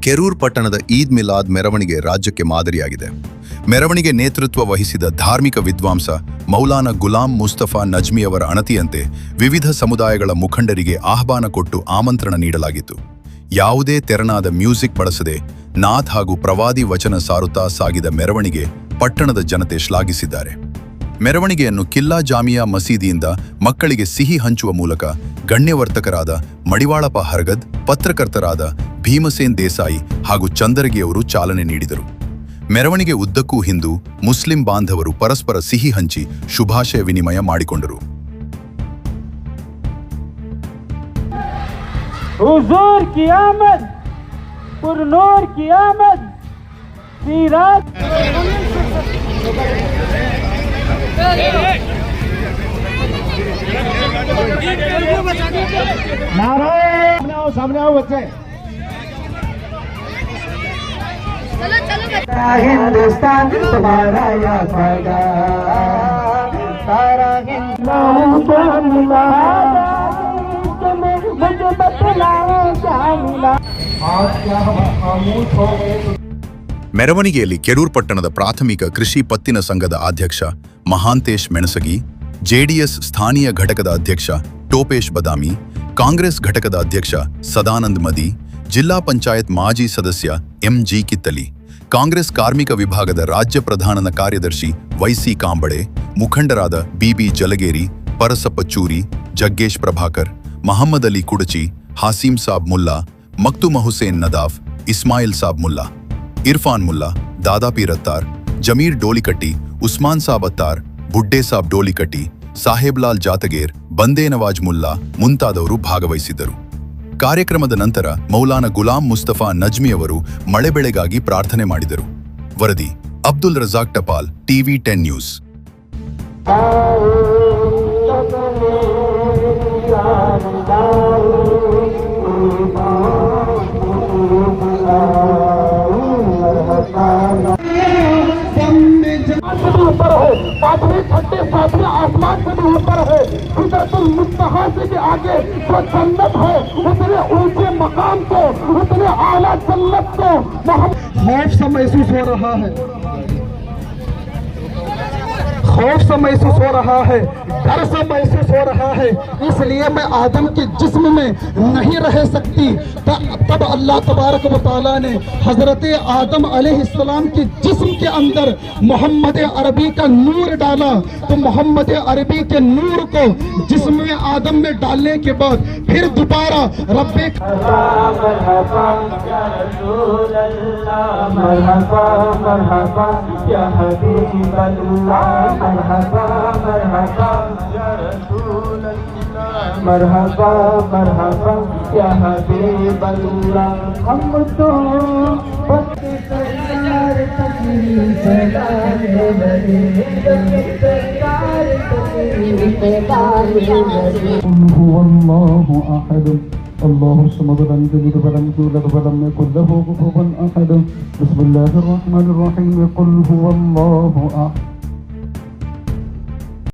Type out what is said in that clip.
ಕೆರೂರ್ ಪಟ್ಟಣದ ಈದ್ ಮಿಲಾದ್ ಮೆರವಣಿಗೆ ರಾಜ್ಯಕ್ಕೆ ಮಾದರಿಯಾಗಿದೆ. ಮೆರವಣಿಗೆ ನೇತೃತ್ವ ವಹಿಸಿದ ಧಾರ್ಮಿಕ ವಿದ್ವಾಂಸ ಮೌಲಾನಾ ಗುಲಾಂ ಮುಸ್ತಫಾ ನಜ್ಮಿಯವರ ಅಣತಿಯಂತೆ ವಿವಿಧ ಸಮುದಾಯಗಳ ಮುಖಂಡರಿಗೆ ಆಹ್ವಾನ ಕೊಟ್ಟು ಆಮಂತ್ರಣ ನೀಡಲಾಗಿತ್ತು. ಯಾವುದೇ ತೆರನಾದ ಮ್ಯೂಸಿಕ್ ಬಳಸದೆ ನಾಥ್ ಹಾಗೂ ಪ್ರವಾದಿ ವಚನ ಸಾರುತ್ತಾ ಸಾಗಿದ ಮೆರವಣಿಗೆ ಪಟ್ಟಣದ ಜನತೆ ಶ್ಲಾಘಿಸಿದ್ದಾರೆ. ಮೆರವಣಿಗೆಯನ್ನು ಕಿಲ್ಲಾ ಜಾಮಿಯಾ ಮಸೀದಿಯಿಂದ ಮಕ್ಕಳಿಗೆ ಸಿಹಿ ಹಂಚುವ ಮೂಲಕ ಗಣ್ಯವರ್ತಕರಾದ ಮಡಿವಾಳಪ್ಪ ಹರಗದ್, ಪತ್ರಕರ್ತರಾದ ಭೀಮಸೇನ್ ದೇಸಾಯಿ ಹಾಗೂ ಚಂದರಗಿಯವರು ಚಾಲನೆ ನೀಡಿದರು. ಮೆರವಣಿಗೆ ಉದ್ದಕ್ಕೂ ಹಿಂದೂ ಮುಸ್ಲಿಂ ಬಾಂಧವರು ಪರಸ್ಪರ ಸಿಹಿ ಹಂಚಿ ಶುಭಾಶಯ ವಿನಿಮಯ ಮಾಡಿಕೊಂಡರು. सामने आओ बच्चे। हिंदुस्तान तुम्हारा या फायदा, सारा हिंदुस्तान मुझे बतलाओ क्या मिला। आज क्या हम खामोश हो गए। ಮೆರವಣಿಗೆಯಲ್ಲಿ ಕೆರೂರ್ ಪಟ್ಟಣದ ಪ್ರಾಥಮಿಕ ಕೃಷಿ ಪತ್ತಿನ ಸಂಘದ ಅಧ್ಯಕ್ಷ ಮಹಾಂತೇಶ್ ಮೆಣಸಗಿ, ಜೆಡಿಎಸ್ ಸ್ಥಾನೀಯ ಘಟಕದ ಅಧ್ಯಕ್ಷ ಟೋಪೇಶ್ ಬದಾಮಿ, ಕಾಂಗ್ರೆಸ್ ಘಟಕದ ಅಧ್ಯಕ್ಷ ಸದಾನಂದ್ ಮದಿ, ಜಿಲ್ಲಾ ಪಂಚಾಯತ್ ಮಾಜಿ ಸದಸ್ಯ ಎಂಜಿ ಕಿತ್ತಲಿ, ಕಾಂಗ್ರೆಸ್ ಕಾರ್ಮಿಕ ವಿಭಾಗದ ರಾಜ್ಯ ಪ್ರಧಾನ ಕಾರ್ಯದರ್ಶಿ ವೈಸಿ ಕಾಂಬಳೆ, ಮುಖಂಡರಾದ ಬಿಬಿ ಜಲಗೇರಿ, ಪರಸಪ್ಪ ಚೂರಿ, ಜಗ್ಗೇಶ್ ಪ್ರಭಾಕರ್, ಮಹಮ್ಮದ್ ಅಲಿ ಕುಡಚಿ, ಹಾಸೀಂ ಸಾಬ್ ಮುಲ್ಲಾ, ಮಕ್ತುಮ ಹುಸೇನ್ ನದಾಫ್, ಇಸ್ಮಾಯಿಲ್ ಸಾಬ್ ಮುಲ್ಲಾ, ಇರ್ಫಾನ್ ಮುಲ್ಲಾ, ದಾದಾಪಿ ರತ್ತಾರ್, ಜಮೀರ್ ಡೋಲಿಕಟ್ಟಿ, ಉಸ್ಮಾನ್ ಸಾಬ್ ಅತ್ತಾರ್, ಬುಡ್ಡೆ ಸಾಬ್ ಡೋಲಿಕಟ್ಟಿ, ಸಾಹೇಬ್ಲಾಲ್ ಜಾತಗೇರ್, ಬಂದೇ ನವಾಜ್ ಮುಲ್ಲಾ ಮುಂತಾದವರು ಭಾಗವಹಿಸಿದ್ದರು. ಕಾರ್ಯಕ್ರಮದ ನಂತರ ಮೌಲಾನಾ ಗುಲಾಂ ಮುಸ್ತಫಾ ನಜ್ಮಿಯವರು ಮಳೆ ಬೆಳೆಗಾಗಿ ಪ್ರಾರ್ಥನೆ ಮಾಡಿದರು. ವರದಿ ಅಬ್ದುಲ್ ರಜಾಕ್ ಟಪಾಲ್, ಟಿವಿ 10 ನ್ಯೂಸ್. आसमान से भी ऊपर है, सिदरतुल मुंतहा से भी आगे जो जन्नत है, उतने ऊंचे मकाम को, उतने आला जन्नत को खौफ सा महसूस हो रहा है, खौफ सा महसूस हो रहा है, डर सा महसूस हो रहा है। इसलिए मैं आदम के जिस्म में नहीं रह सकती। तब अल्लाह तबारक व तआला ने हजरत आदम अलैहिस्सलाम के जिस्म के अंदर मोहम्मद अरबी का नूर डाला। तो मोहम्मद अरबी के नूर को जिस्म में आदम में डालने के बाद फिर दोबारा रब्बे मरहबा मरहबा या हबीब अल्लाह, हम तो बस सरकार तकलीफ लाने वाले, सरकार तकलीफ लाने वाले। कुल हुवल्लाहु अहद, अल्लाहु समद, लम यलिद वलम यूलद वलम यकुल लहु कुफुवन अहद। बिस्मिल्लाहिर रहमानिर रहीम। कुल हुवल्लाहु अहद।